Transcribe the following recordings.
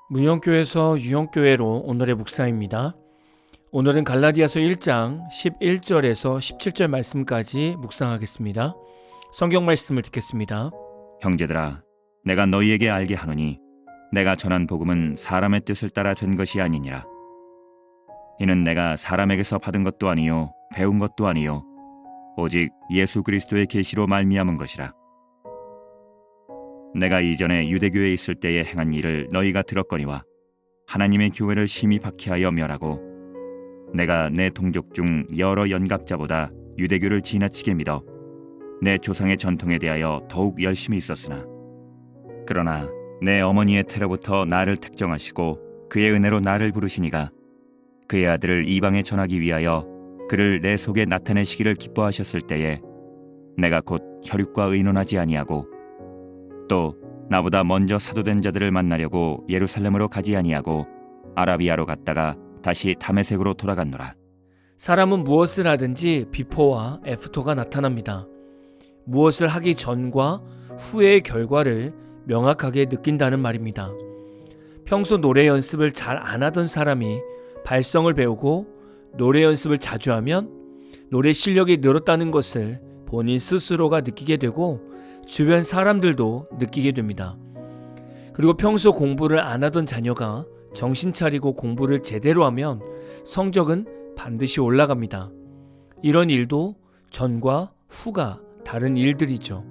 무용교에서 유용교회로 오늘의 묵상입니다. 오늘은 갈라디아서 1장 11절에서 17절 말씀까지 묵상하겠습니다. 성경 말씀을 듣겠습니다. 형제들아, 내가 너희에게 알게 하노니 내가 전한 복음은 사람의 뜻을 따라 된 것이 아니니라. 이는 내가 사람에게서 받은 것도 아니요 배운 것도 아니요 오직 예수 그리스도의 계시로 말미암은 것이라. 내가 이전에 유대교에 있을 때에 행한 일을 너희가 들었거니와 하나님의 교회를 심히 박해하여 멸하고 내가 내 동족 중 여러 연갑자보다 유대교를 지나치게 믿어 내 조상의 전통에 대하여 더욱 열심히 있었으나 그러나 내 어머니의 태로부터 나를 택정하시고 그의 은혜로 나를 부르시니가 그의 아들을 이방에 전하기 위하여 그를 내 속에 나타내시기를 기뻐하셨을 때에 내가 곧 혈육과 의논하지 아니하고 또 나보다 먼저 사도된 자들을 만나려고 예루살렘으로 가지 아니하고 아라비아로 갔다가 다시 다메섹으로 돌아갔노라. 사람은 무엇을 하든지 비포와 애프터가 나타납니다. 무엇을 하기 전과 후의 결과를 명확하게 느낀다는 말입니다. 평소 노래 연습을 잘 안 하던 사람이 발성을 배우고 노래 연습을 자주 하면 노래 실력이 늘었다는 것을 본인 스스로가 느끼게 되고 주변 사람들도 느끼게 됩니다. 그리고 평소 공부를 안 하던 자녀가 정신 차리고 공부를 제대로 하면 성적은 반드시 올라갑니다. 이런 일도 전과 후가 다른 일들이죠.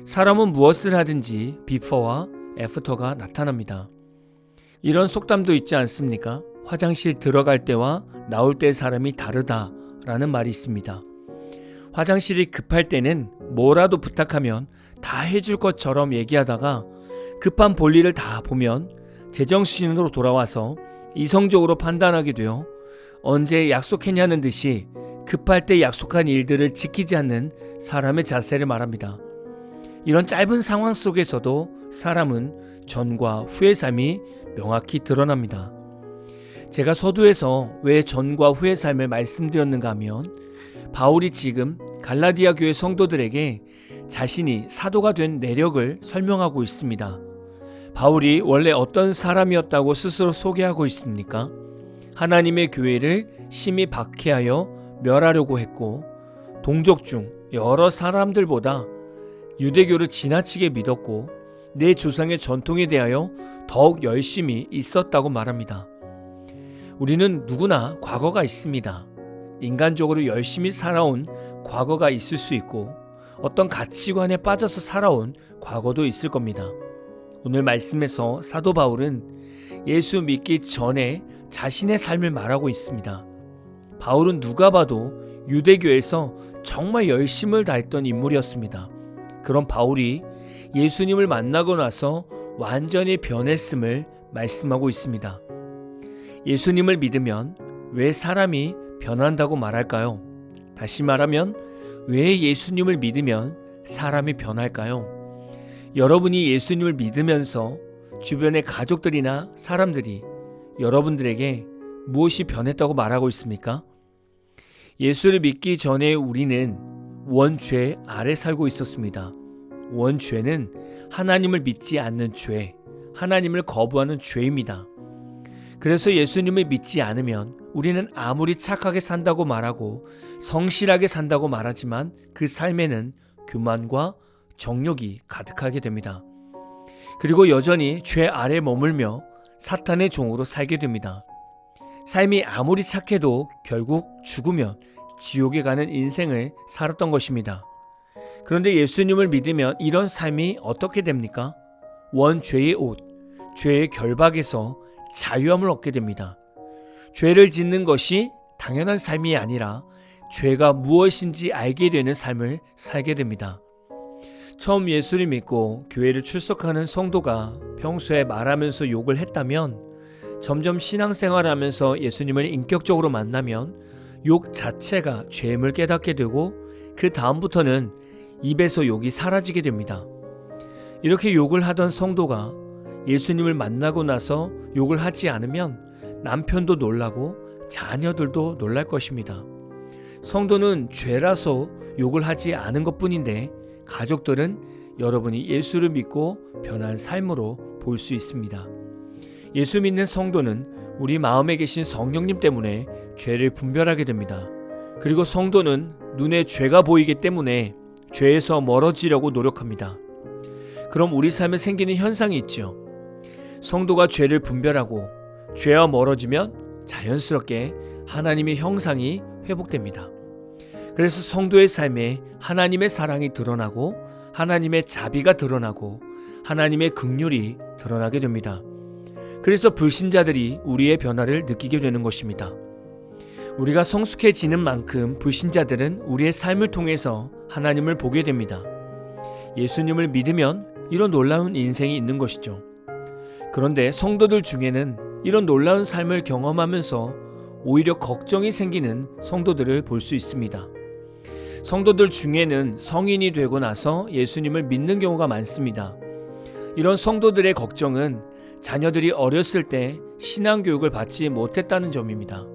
사람은 무엇을 하든지 비포와 애프터가 나타납니다. 이런 속담도 있지 않습니까? 화장실 들어갈 때와 나올 때의 사람이 다르다라는 말이 있습니다. 화장실이 급할 때는 뭐라도 부탁하면 다 해줄 것처럼 얘기하다가 급한 볼일을 다 보면 제정신으로 돌아와서 이성적으로 판단하게 되어 언제 약속했냐는 듯이 급할 때 약속한 일들을 지키지 않는 사람의 자세를 말합니다. 이런 짧은 상황 속에서도 사람은 전과 후의 삶이 명확히 드러납니다. 제가 서두에서 왜 전과 후의 삶을 말씀드렸는가 하면 바울이 지금 갈라디아 교회 성도들에게 자신이 사도가 된 내력을 설명하고 있습니다. 바울이 원래 어떤 사람이었다고 스스로 소개하고 있습니까? 하나님의 교회를 심히 박해하여 멸하려고 했고 동족 중 여러 사람들보다 유대교를 지나치게 믿었고 내 조상의 전통에 대하여 더욱 열심히 있었다고 말합니다. 우리는 누구나 과거가 있습니다. 인간적으로 열심히 살아온 과거가 있을 수 있고 어떤 가치관에 빠져서 살아온 과거도 있을 겁니다. 오늘 말씀에서 사도 바울은 예수 믿기 전에 자신의 삶을 말하고 있습니다. 바울은 누가 봐도 유대교에서 정말 열심을 다했던 인물이었습니다. 그런 바울이 예수님을 만나고 나서 완전히 변했음을 말씀하고 있습니다. 예수님을 믿으면 왜 사람이 변한다고 말할까요? 다시 말하면 왜 예수님을 믿으면 사람이 변할까요? 여러분이 예수님을 믿으면서 주변의 가족들이나 사람들이 여러분들에게 무엇이 변했다고 말하고 있습니까? 예수를 믿기 전에 우리는 원죄 아래 살고 있었습니다. 원죄는 하나님을 믿지 않는 죄, 하나님을 거부하는 죄입니다. 그래서 예수님을 믿지 않으면 우리는 아무리 착하게 산다고 말하고 성실하게 산다고 말하지만 그 삶에는 교만과 정욕이 가득하게 됩니다. 그리고 여전히 죄 아래 머물며 사탄의 종으로 살게 됩니다. 삶이 아무리 착해도 결국 죽으면 지옥에 가는 인생을 살았던 것입니다. 그런데 예수님을 믿으면 이런 삶이 어떻게 됩니까? 원죄의 옷, 죄의 결박에서 자유함을 얻게 됩니다. 죄를 짓는 것이 당연한 삶이 아니라 죄가 무엇인지 알게 되는 삶을 살게 됩니다. 처음 예수를 믿고 교회를 출석하는 성도가 평소에 말하면서 욕을 했다면 점점 신앙생활을 하면서 예수님을 인격적으로 만나면 욕 자체가 죄임을 깨닫게 되고 그 다음부터는 입에서 욕이 사라지게 됩니다. 이렇게 욕을 하던 성도가 예수님을 만나고 나서 욕을 하지 않으면 남편도 놀라고 자녀들도 놀랄 것입니다. 성도는 죄라서 욕을 하지 않은 것뿐인데 가족들은 여러분이 예수를 믿고 변한 삶으로 볼 수 있습니다. 예수 믿는 성도는 우리 마음에 계신 성령님 때문에 죄를 분별하게 됩니다. 그리고 성도는 눈에 죄가 보이기 때문에 죄에서 멀어지려고 노력합니다. 그럼 우리 삶에 생기는 현상이 있죠. 성도가 죄를 분별하고 죄와 멀어지면 자연스럽게 하나님의 형상이 회복됩니다. 그래서 성도의 삶에 하나님의 사랑이 드러나고 하나님의 자비가 드러나고 하나님의 긍휼이 드러나게 됩니다. 그래서 불신자들이 우리의 변화를 느끼게 되는 것입니다. 우리가 성숙해지는 만큼 불신자들은 우리의 삶을 통해서 하나님을 보게 됩니다. 예수님을 믿으면 이런 놀라운 인생이 있는 것이죠. 그런데 성도들 중에는 이런 놀라운 삶을 경험하면서 오히려 걱정이 생기는 성도들을 볼 수 있습니다. 성도들 중에는 성인이 되고 나서 예수님을 믿는 경우가 많습니다. 이런 성도들의 걱정은 자녀들이 어렸을 때 신앙교육을 받지 못했다는 점입니다.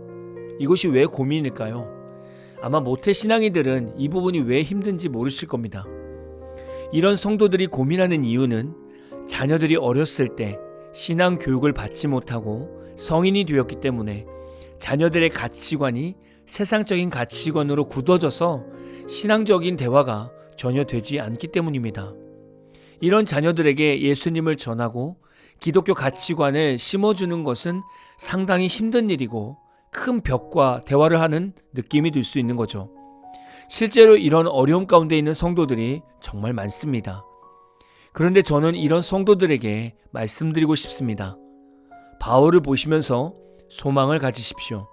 이것이 왜 고민일까요? 아마 모태신앙이들은 이 부분이 왜 힘든지 모르실 겁니다. 이런 성도들이 고민하는 이유는 자녀들이 어렸을 때 신앙교육을 받지 못하고 성인이 되었기 때문에 자녀들의 가치관이 세상적인 가치관으로 굳어져서 신앙적인 대화가 전혀 되지 않기 때문입니다. 이런 자녀들에게 예수님을 전하고 기독교 가치관을 심어주는 것은 상당히 힘든 일이고 큰 벽과 대화를 하는 느낌이 들 수 있는 거죠. 실제로 이런 어려움 가운데 있는 성도들이 정말 많습니다. 그런데 저는 이런 성도들에게 말씀드리고 싶습니다. 바울을 보시면서 소망을 가지십시오.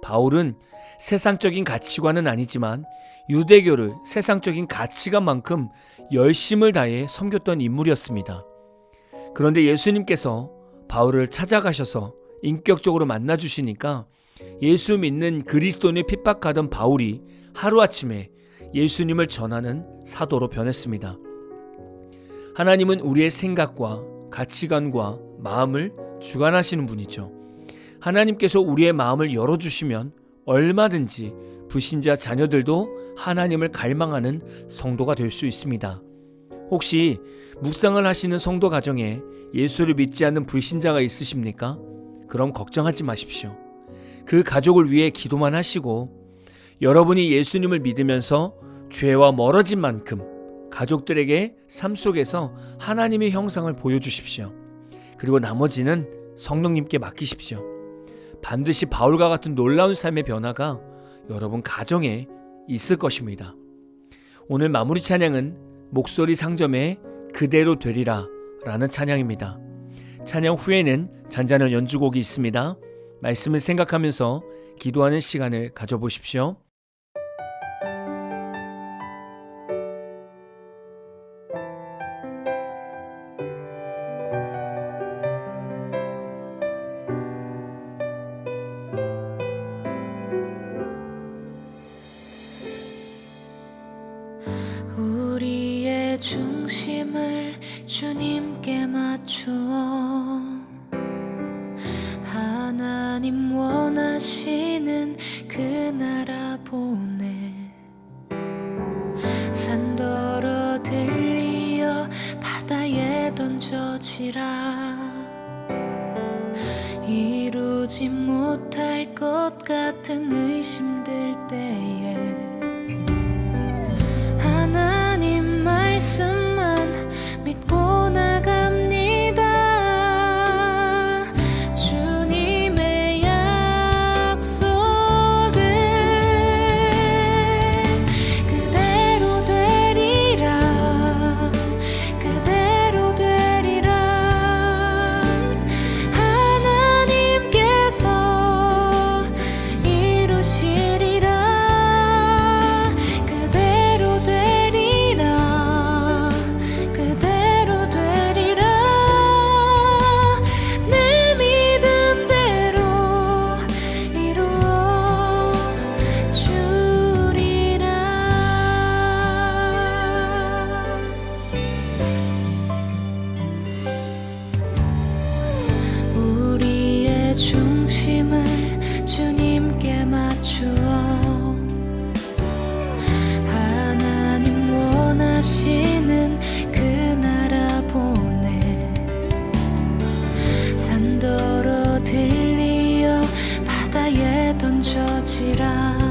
바울은 세상적인 가치관은 아니지만 유대교를 세상적인 가치관만큼 열심을 다해 섬겼던 인물이었습니다. 그런데 예수님께서 바울을 찾아가셔서 인격적으로 만나주시니까 예수 믿는 그리스도인을 핍박하던 바울이 하루아침에 예수님을 전하는 사도로 변했습니다. 하나님은 우리의 생각과 가치관과 마음을 주관하시는 분이죠. 하나님께서 우리의 마음을 열어주시면 얼마든지 불신자 자녀들도 하나님을 갈망하는 성도가 될 수 있습니다. 혹시 묵상을 하시는 성도 가정에 예수를 믿지 않는 불신자가 있으십니까? 그럼 걱정하지 마십시오. 그 가족을 위해 기도만 하시고 여러분이 예수님을 믿으면서 죄와 멀어진 만큼 가족들에게 삶 속에서 하나님의 형상을 보여주십시오. 그리고 나머지는 성령님께 맡기십시오. 반드시 바울과 같은 놀라운 삶의 변화가 여러분 가정에 있을 것입니다. 오늘 마무리 찬양은 목소리 상점의 그대로 되리라 라는 찬양입니다. 찬양 후에는 잔잔한 연주곡이 있습니다. 말씀을 생각하면서 기도하는 시간을 가져보십시오. 우리의 중심을 주님께 맞추어 하나님 원하시는 그 나라 보내 산더러 들리어 바다에 던져지라 이루지 못할 것 같은 의심들 때에 하나님 말씀만 믿고 나갑니다. 주님의 약속은 그대로 되리라 그대로 되리라 하나님께서 이루시리라 그대로 되리라 그대로 되리라 내 믿음대로 이루어 주리라 우리의 중심을 주님께 맞추어 하나님 원하시는 그 나라 보내 산더 들리어 바다에 던져지라